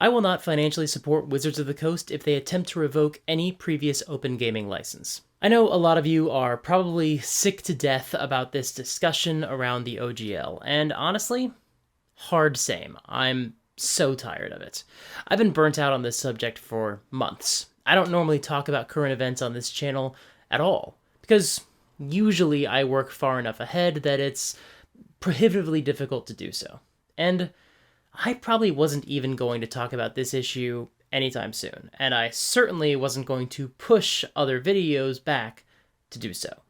I will not financially support Wizards of the Coast if they attempt to revoke any previous open gaming license. I know a lot of you are probably sick to death about this discussion around the OGL, and honestly, hard same. I'm so tired of it. I've been burnt out on this subject for months. I don't normally talk about current events on this channel at all, because usually I work far enough ahead that it's prohibitively difficult to do so. And I probably wasn't even going to talk about this issue anytime soon, and I certainly wasn't going to push other videos back to do so.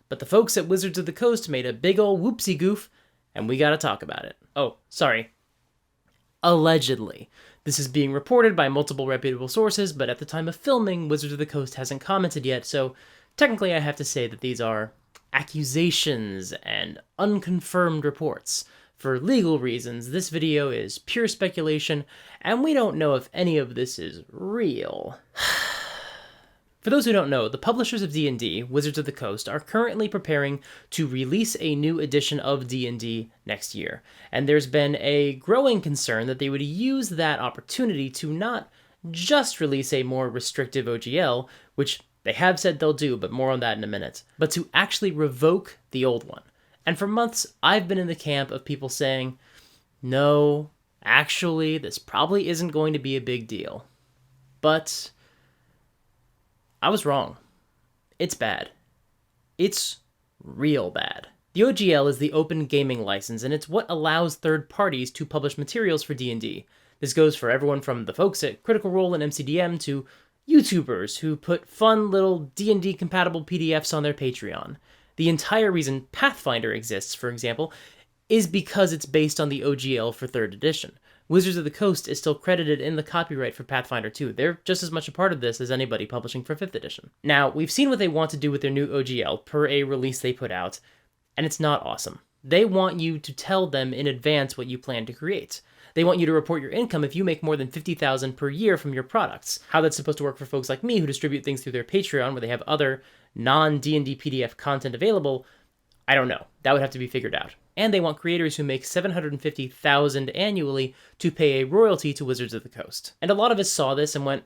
But the folks at Wizards of the Coast made a big ol' whoopsie goof, and we gotta talk about it. Oh, sorry. Allegedly. This is being reported by multiple reputable sources, but at the time of filming, Wizards of the Coast hasn't commented yet, so technically I have to say that these are accusations and unconfirmed reports. For legal reasons, this video is pure speculation, and we don't know if any of this is real. For those who don't know, the publishers of D&D, Wizards of the Coast, are currently preparing to release a new edition of D&D next year, and there's been a growing concern that they would use that opportunity to not just release a more restrictive OGL, which they have said they'll do, but more on that in a minute, but to actually revoke the old one. And for months, I've been in the camp of people saying, no, actually, this probably isn't going to be a big deal. But I was wrong. It's bad. It's real bad. The OGL is the Open Gaming License, and it's what allows third parties to publish materials for D&D. This goes for everyone from the folks at Critical Role and MCDM to YouTubers who put fun little D&D compatible PDFs on their Patreon. The entire reason Pathfinder exists, for example, is because it's based on the OGL for 3rd edition. Wizards of the Coast is still credited in the copyright for Pathfinder 2. They're just as much a part of this as anybody publishing for 5th edition. Now, we've seen what they want to do with their new OGL per a release they put out, and it's not awesome. They want you to tell them in advance what you plan to create. They want you to report your income if you make more than $50,000 per year from your products. How that's supposed to work for folks like me who distribute things through their Patreon where they have other non-D&D PDF content available, I don't know. That would have to be figured out. And they want creators who make $750,000 annually to pay a royalty to Wizards of the Coast. And a lot of us saw this and went,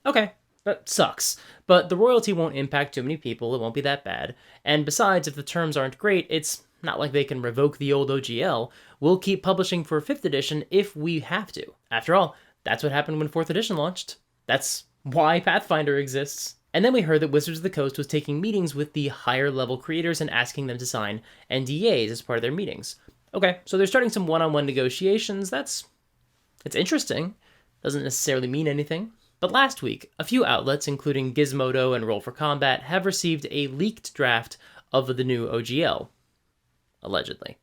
okay, that sucks. But the royalty won't impact too many people, it won't be that bad. And besides, if the terms aren't great, it's not like they can revoke the old OGL. We'll keep publishing for 5th edition if we have to. After all, that's what happened when 4th edition launched. That's why Pathfinder exists. And then we heard that Wizards of the Coast was taking meetings with the higher level creators and asking them to sign NDAs as part of their meetings. Okay, so they're starting some one-on-one negotiations. It's interesting. Doesn't necessarily mean anything. But last week, a few outlets, including Gizmodo and Roll for Combat, have received a leaked draft of the new OGL. Allegedly.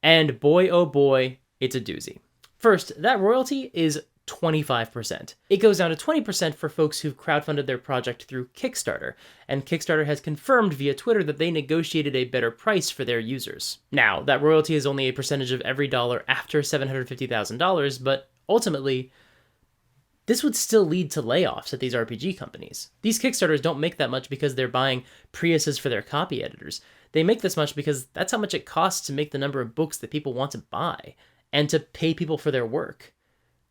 And boy, oh boy, it's a doozy. First, that royalty is 25%. It goes down to 20% for folks who've crowdfunded their project through Kickstarter, and Kickstarter has confirmed via Twitter that they negotiated a better price for their users. Now, that royalty is only a percentage of every dollar after $750,000, but ultimately, this would still lead to layoffs at these RPG companies. These Kickstarters don't make that much because they're buying Priuses for their copy editors. They make this much because that's how much it costs to make the number of books that people want to buy, and to pay people for their work.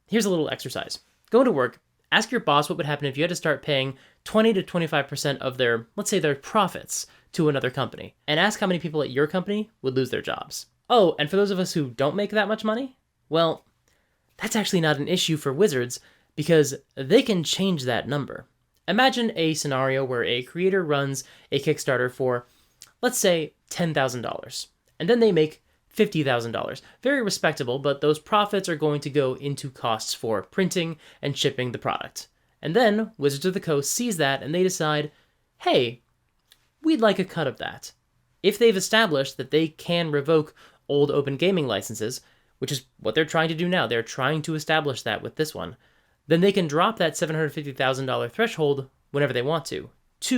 Here's a little exercise. Go to work, ask your boss what would happen if you had to start paying 20 to 25% of their, let's say their profits, to another company, and ask how many people at your company would lose their jobs. Oh, and for those of us who don't make that much money, well, that's actually not an issue for Wizards, because they can change that number. Imagine a scenario where a creator runs a Kickstarter for, let's say, $10,000, and then they make $50,000. Very respectable, but those profits are going to go into costs for printing and shipping the product. And then Wizards of the Coast sees that and they decide, hey, we'd like a cut of that. If they've established that they can revoke old open gaming licenses, which is what they're trying to do now, they're trying to establish that with this one, then they can drop that $750,000 threshold whenever they want to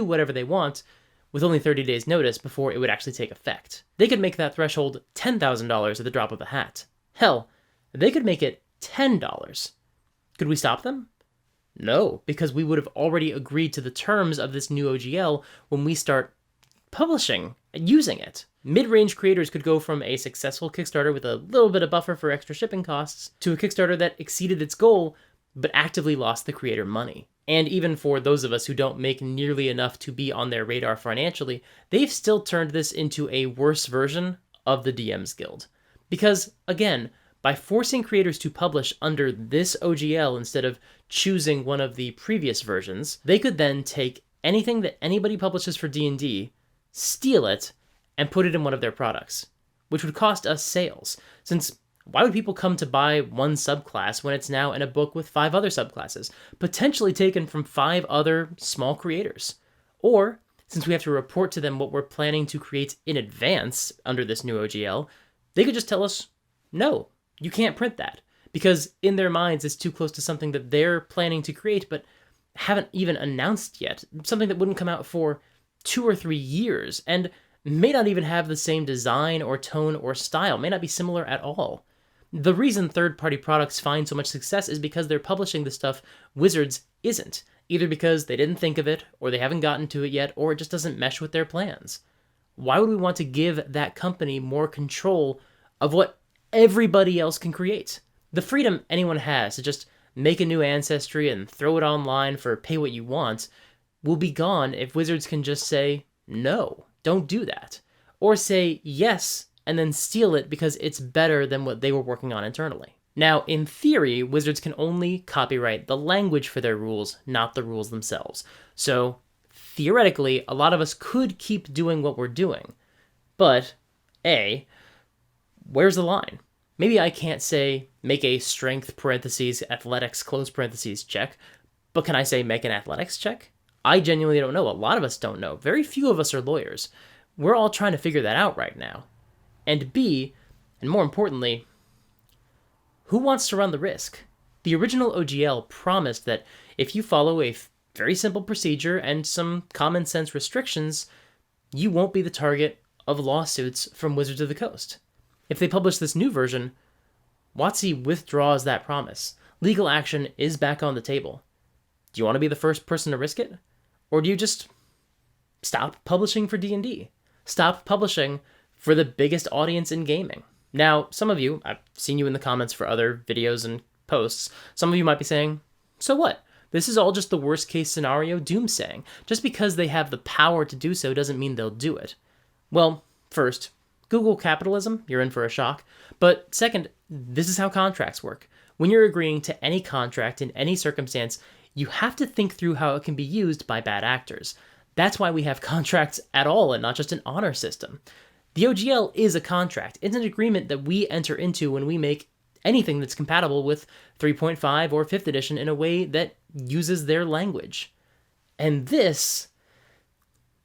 whatever they want, with only 30 days notice before it would actually take effect. They could make that threshold $10,000 at the drop of a hat. Hell, they could make it $10. Could we stop them? No, because we would have already agreed to the terms of this new OGL when we start publishing and using it. Mid-range creators could go from a successful Kickstarter with a little bit of buffer for extra shipping costs to a Kickstarter that exceeded its goal but actively lost the creator money. And even for those of us who don't make nearly enough to be on their radar financially, they've still turned this into a worse version of the DM's Guild. Because, again, by forcing creators to publish under this OGL instead of choosing one of the previous versions, they could then take anything that anybody publishes for D&D, steal it, and put it in one of their products, which would cost us sales, since why would people come to buy one subclass when it's now in a book with 5 other subclasses, potentially taken from 5 other small creators? Or, since we have to report to them what we're planning to create in advance under this new OGL, they could just tell us, no, you can't print that, because in their minds it's too close to something that they're planning to create but haven't even announced yet, something that wouldn't come out for 2 or 3 years, and may not even have the same design or tone or style, may not be similar at all. The reason third-party products find so much success is because they're publishing the stuff Wizards isn't, either because they didn't think of it, or they haven't gotten to it yet, or it just doesn't mesh with their plans. Why would we want to give that company more control of what everybody else can create? The freedom anyone has to just make a new ancestry and throw it online for pay what you want will be gone if Wizards can just say, no, don't do that. Or say yes, and then steal it because it's better than what they were working on internally. Now, in theory, Wizards can only copyright the language for their rules, not the rules themselves. So, theoretically, a lot of us could keep doing what we're doing. But, A, where's the line? Maybe I can't say, make a strength parentheses athletics close parentheses check, but can I say make an athletics check? I genuinely don't know. A lot of us don't know. Very few of us are lawyers. We're all trying to figure that out right now. And B, and more importantly, who wants to run the risk? The original OGL promised that if you follow a very simple procedure and some common sense restrictions, you won't be the target of lawsuits from Wizards of the Coast. If they publish this new version, WotC withdraws that promise. Legal action is back on the table. Do you want to be the first person to risk it? Or do you just stop publishing for D&D? Stop publishing for the biggest audience in gaming. Now, some of you, I've seen you in the comments for other videos and posts, some of you might be saying, so what? This is all just the worst case scenario doomsaying. Just because they have the power to do so doesn't mean they'll do it. Well, first, Google capitalism, you're in for a shock. But second, this is how contracts work. When you're agreeing to any contract in any circumstance, you have to think through how it can be used by bad actors. That's why we have contracts at all and not just an honor system. The OGL is a contract. It's an agreement that we enter into when we make anything that's compatible with 3.5 or 5th edition in a way that uses their language. And this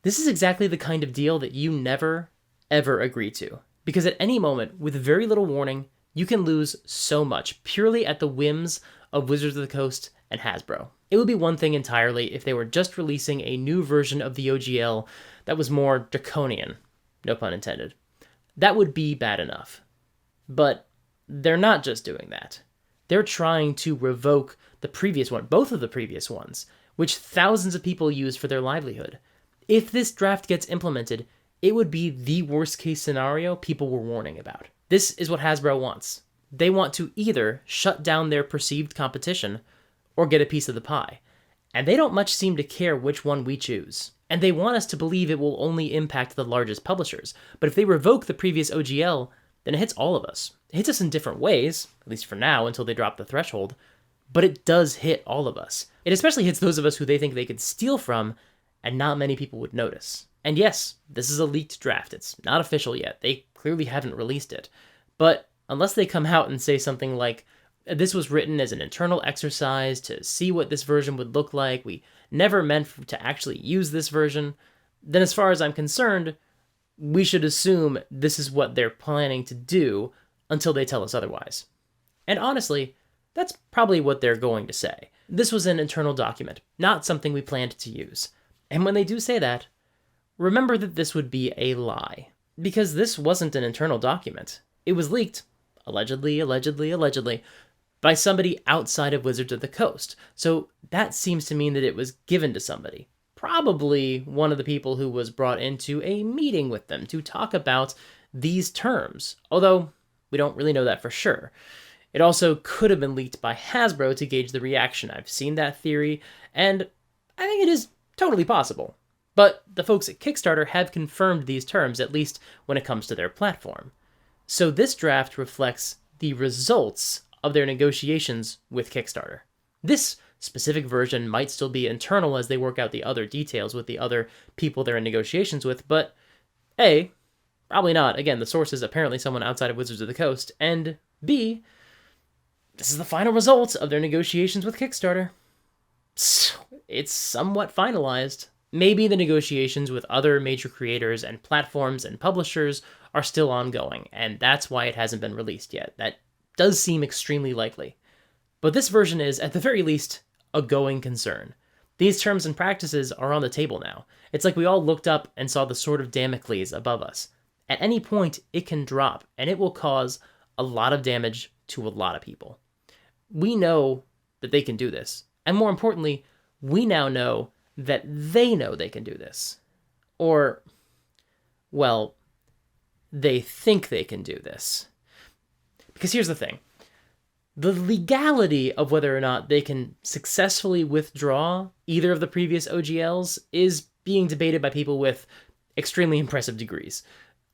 is exactly the kind of deal that you never, ever agree to. Because at any moment, with very little warning, you can lose so much purely at the whims of Wizards of the Coast and Hasbro. It would be one thing entirely if they were just releasing a new version of the OGL that was more draconian. No pun intended. That would be bad enough. But they're not just doing that. They're trying to revoke the previous one, both of the previous ones, which thousands of people use for their livelihood. If this draft gets implemented, it would be the worst case scenario people were warning about. This is what Hasbro wants. They want to either shut down their perceived competition or get a piece of the pie. And they don't much seem to care which one we choose. And they want us to believe it will only impact the largest publishers. But if they revoke the previous OGL, then it hits all of us. It hits us in different ways, at least for now, until they drop the threshold. But it does hit all of us. It especially hits those of us who they think they could steal from, and not many people would notice. And yes, this is a leaked draft. It's not official yet. They clearly haven't released it. But unless they come out and say something like, this was written as an internal exercise to see what this version would look like, we never meant to actually use this version, then as far as I'm concerned, we should assume this is what they're planning to do until they tell us otherwise. And honestly, that's probably what they're going to say. This was an internal document, not something we planned to use. And when they do say that, remember that this would be a lie. Because this wasn't an internal document. It was leaked, allegedly, by somebody outside of Wizards of the Coast. So that seems to mean that it was given to somebody. Probably one of the people who was brought into a meeting with them to talk about these terms. Although, we don't really know that for sure. It also could have been leaked by Hasbro to gauge the reaction. I've seen that theory, and I think it is totally possible. But the folks at Kickstarter have confirmed these terms, at least when it comes to their platform. So this draft reflects the results of their negotiations with Kickstarter. This specific version might still be internal as they work out the other details with the other people they're in negotiations with, but A, probably not. Again, the source is apparently someone outside of Wizards of the Coast, and B, this is the final result of their negotiations with Kickstarter. So it's somewhat finalized. Maybe the negotiations with other major creators and platforms and publishers are still ongoing, and that's why it hasn't been released yet. That does seem extremely likely. But this version is, at the very least, a going concern. These terms and practices are on the table now. It's like we all looked up and saw the sword of Damocles above us. At any point, it can drop, and it will cause a lot of damage to a lot of people. We know that they can do this, and more importantly, we now know that they know they can do this. Or, well, they think they can do this. Because here's the thing. The legality of whether or not they can successfully withdraw either of the previous OGLs is being debated by people with extremely impressive degrees.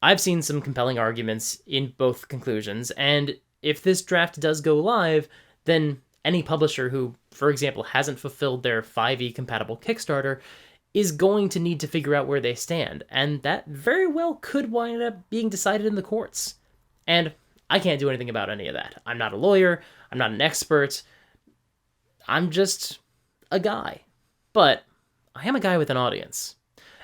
I've seen some compelling arguments in both conclusions, and if this draft does go live, then any publisher who, for example, hasn't fulfilled their 5e compatible Kickstarter is going to need to figure out where they stand, and that very well could wind up being decided in the courts. And I can't do anything about any of that. I'm not a lawyer, I'm not an expert, I'm just a guy. But I am a guy with an audience.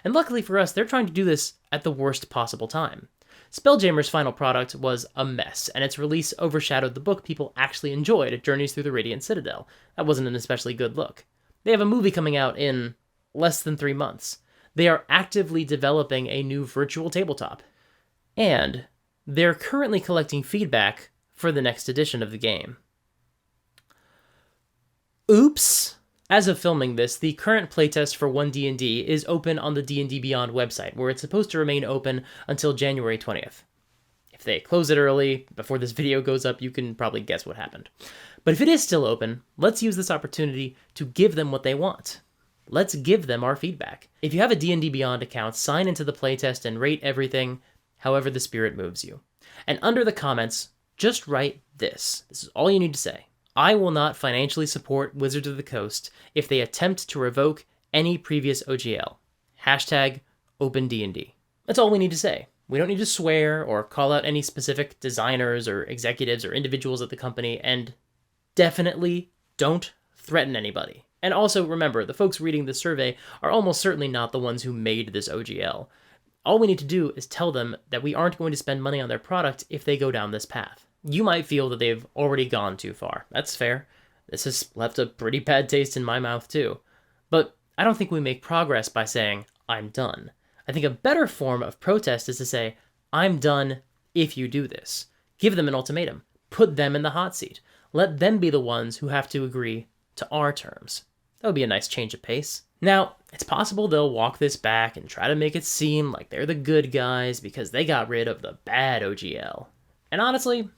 And luckily for us, they're trying to do this at the worst possible time. Spelljammer's final product was a mess, and its release overshadowed the book people actually enjoyed, Journeys Through the Radiant Citadel. That wasn't an especially good look. They have a movie coming out in less than 3 months. They are actively developing a new virtual tabletop. And they're currently collecting feedback for the next edition of the game. Oops! As of filming this, the current playtest for OneD&D is open on the D&D Beyond website, where it's supposed to remain open until January 20th. If they close it early, before this video goes up, you can probably guess what happened. But if it is still open, let's use this opportunity to give them what they want. Let's give them our feedback. If you have a D&D Beyond account, sign into the playtest and rate everything however the spirit moves you. And under the comments, just write this. This is all you need to say. I will not financially support Wizards of the Coast if they attempt to revoke any previous OGL. Hashtag OpenD&D. That's all we need to say. We don't need to swear or call out any specific designers or executives or individuals at the company, and definitely don't threaten anybody. And also remember, the folks reading this survey are almost certainly not the ones who made this OGL. All we need to do is tell them that we aren't going to spend money on their product if they go down this path. You might feel that they've already gone too far. That's fair. This has left a pretty bad taste in my mouth too. But I don't think we make progress by saying, I'm done. I think a better form of protest is to say, I'm done if you do this. Give them an ultimatum. Put them in the hot seat. Let them be the ones who have to agree to our terms. That would be a nice change of pace. Now, it's possible they'll walk this back and try to make it seem like they're the good guys because they got rid of the bad OGL. And honestly,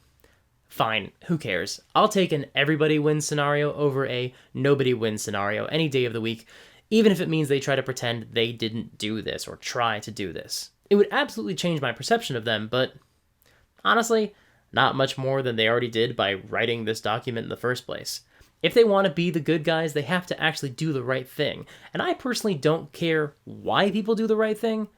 fine, who cares? I'll take an everybody wins scenario over a nobody wins scenario any day of the week, even if it means they try to pretend they didn't do this or try to do this. It would absolutely change my perception of them, but honestly, not much more than they already did by writing this document in the first place. If they want to be the good guys, they have to actually do the right thing. And I personally don't care why people do the right thing,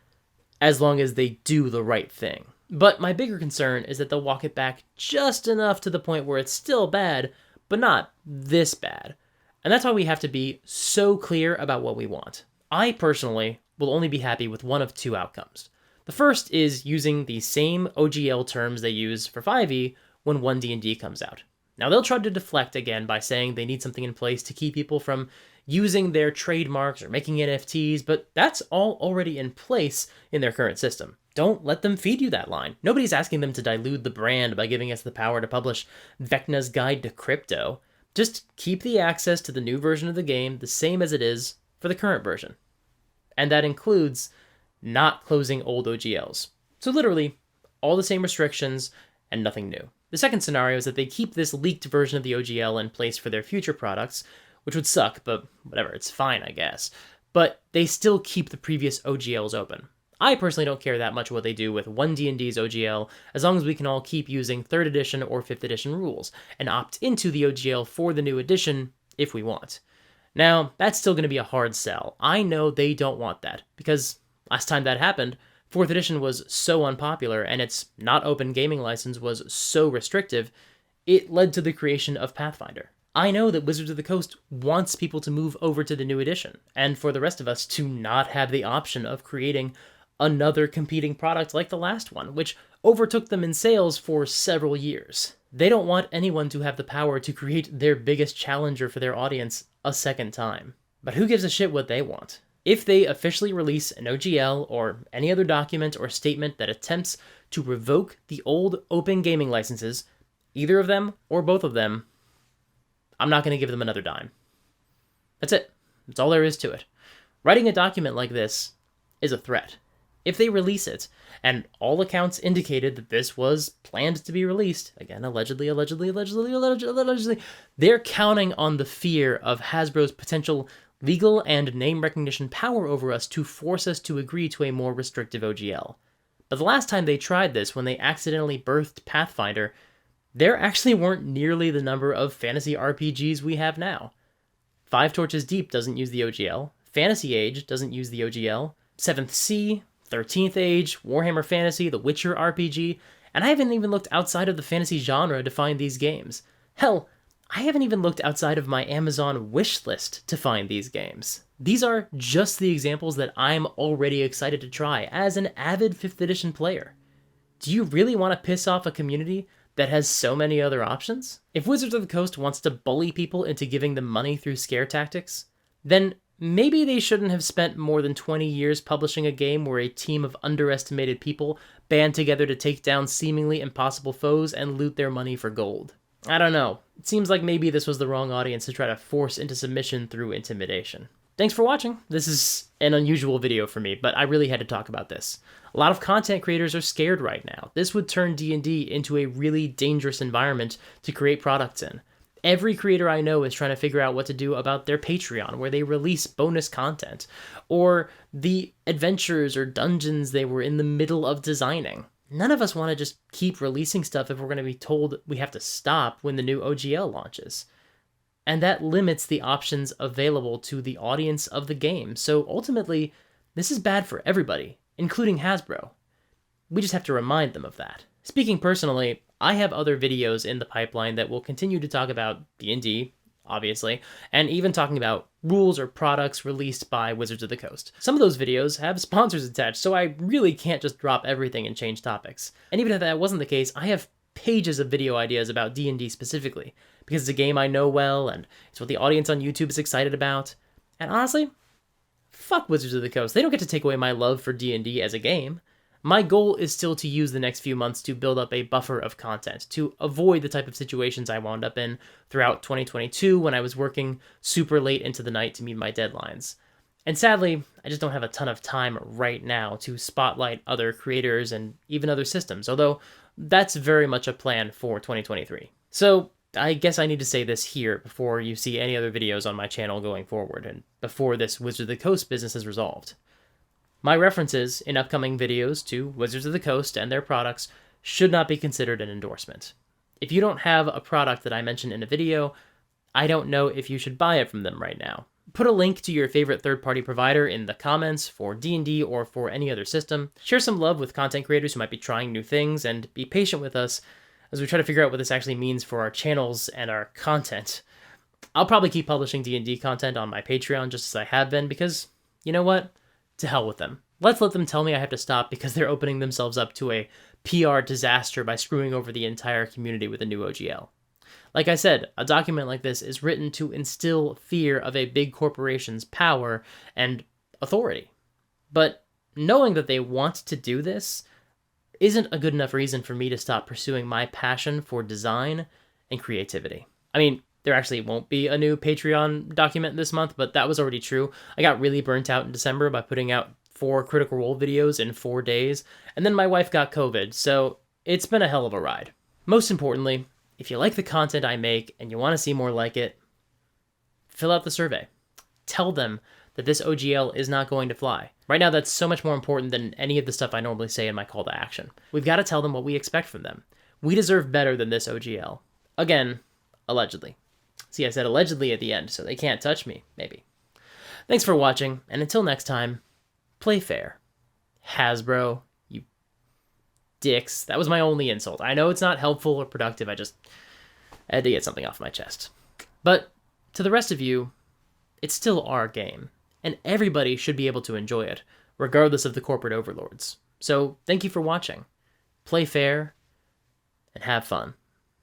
as long as they do the right thing. But my bigger concern is that they'll walk it back just enough to the point where it's still bad, but not this bad. And that's why we have to be so clear about what we want. I personally will only be happy with one of two outcomes. The first is using the same OGL terms they use for 5e when OneD&D comes out. Now they'll try to deflect again by saying they need something in place to keep people from using their trademarks or making NFTs, but that's all already in place in their current system. Don't let them feed you that line. Nobody's asking them to dilute the brand by giving us the power to publish Vecna's Guide to Crypto. Just keep the access to the new version of the game the same as it is for the current version. And that includes not closing old OGLs. So literally, all the same restrictions and nothing new. The second scenario is that they keep this leaked version of the OGL in place for their future products, which would suck, but whatever, it's fine, I guess. But they still keep the previous OGLs open. I personally don't care that much what they do with OneD&D's OGL, as long as we can all keep using 3rd edition or 5th edition rules, and opt into the OGL for the new edition if we want. Now, that's still going to be a hard sell. I know they don't want that, because last time that happened, 4th edition was so unpopular, and its not open gaming license was so restrictive, it led to the creation of Pathfinder. I know that Wizards of the Coast wants people to move over to the new edition, and for the rest of us to not have the option of creating another competing product like the last one, which overtook them in sales for several years. They don't want anyone to have the power to create their biggest challenger for their audience a second time. But who gives a shit what they want? If they officially release an OGL or any other document or statement that attempts to revoke the old open gaming licenses, either of them or both of them, I'm not going to give them another dime. That's it. That's all there is to it. Writing a document like this is a threat. If they release it, and all accounts indicated that this was planned to be released, again, allegedly, they're counting on the fear of Hasbro's potential legal and name recognition power over us to force us to agree to a more restrictive OGL. But the last time they tried this, when they accidentally birthed Pathfinder, there actually weren't nearly the number of fantasy RPGs we have now. Five Torches Deep doesn't use the OGL, Fantasy Age doesn't use the OGL, 7th Sea, 13th Age, Warhammer Fantasy, The Witcher RPG, and I haven't even looked outside of the fantasy genre to find these games. Hell, I haven't even looked outside of my Amazon wish list to find these games. These are just the examples that I'm already excited to try as an avid 5th edition player. Do you really want to piss off a community that has so many other options? If Wizards of the Coast wants to bully people into giving them money through scare tactics, then maybe they shouldn't have spent more than 20 years publishing a game where a team of underestimated people band together to take down seemingly impossible foes and loot their money for gold. I don't know. It seems like maybe this was the wrong audience to try to force into submission through intimidation. Thanks for watching. This is an unusual video for me, but I really had to talk about this. A lot of content creators are scared right now. This would turn D&D into a really dangerous environment to create products in. Every creator I know is trying to figure out what to do about their Patreon, where they release bonus content, or the adventures or dungeons they were in the middle of designing. None of us want to just keep releasing stuff if we're going to be told we have to stop when the new OGL launches. And that limits the options available to the audience of the game, so ultimately, this is bad for everybody, including Hasbro. We just have to remind them of that. Speaking personally, I have other videos in the pipeline that will continue to talk about D&D, obviously, and even talking about rules or products released by Wizards of the Coast. Some of those videos have sponsors attached, so I really can't just drop everything and change topics. And even if that wasn't the case, I have pages of video ideas about D&D specifically, because it's a game I know well, and it's what the audience on YouTube is excited about. And honestly, fuck Wizards of the Coast. They don't get to take away my love for D&D as a game. My goal is still to use the next few months to build up a buffer of content, to avoid the type of situations I wound up in throughout 2022 when I was working super late into the night to meet my deadlines. And sadly, I just don't have a ton of time right now to spotlight other creators and even other systems, although that's very much a plan for 2023. So I guess I need to say this here before you see any other videos on my channel going forward, and before this Wizards of the Coast business is resolved. My references in upcoming videos to Wizards of the Coast and their products should not be considered an endorsement. If you don't have a product that I mention in a video, I don't know if you should buy it from them right now. Put a link to your favorite third-party provider in the comments for D&D or for any other system. Share some love with content creators who might be trying new things, and be patient with us as we try to figure out what this actually means for our channels and our content. I'll probably keep publishing D&D content on my Patreon just as I have been, because, you know what? To hell with them. Let's let them tell me I have to stop because they're opening themselves up to a PR disaster by screwing over the entire community with a new OGL. Like I said, a document like this is written to instill fear of a big corporation's power and authority. But knowing that they want to do this isn't a good enough reason for me to stop pursuing my passion for design and creativity. I mean, there actually won't be a new Patreon document this month, but that was already true. I got really burnt out in December by putting out 4 Critical Role videos in 4 days, and then my wife got COVID, so it's been a hell of a ride. Most importantly, if you like the content I make and you want to see more like it, fill out the survey. Tell them that this OGL is not going to fly. Right now, that's so much more important than any of the stuff I normally say in my call to action. We've got to tell them what we expect from them. We deserve better than this OGL. Again, allegedly. See, I said allegedly at the end, so they can't touch me, maybe. Thanks for watching, and until next time, play fair. Hasbro, you dicks. That was my only insult. I know it's not helpful or productive, I had to get something off my chest. But to the rest of you, it's still our game, and everybody should be able to enjoy it, regardless of the corporate overlords. So thank you for watching. Play fair, and have fun.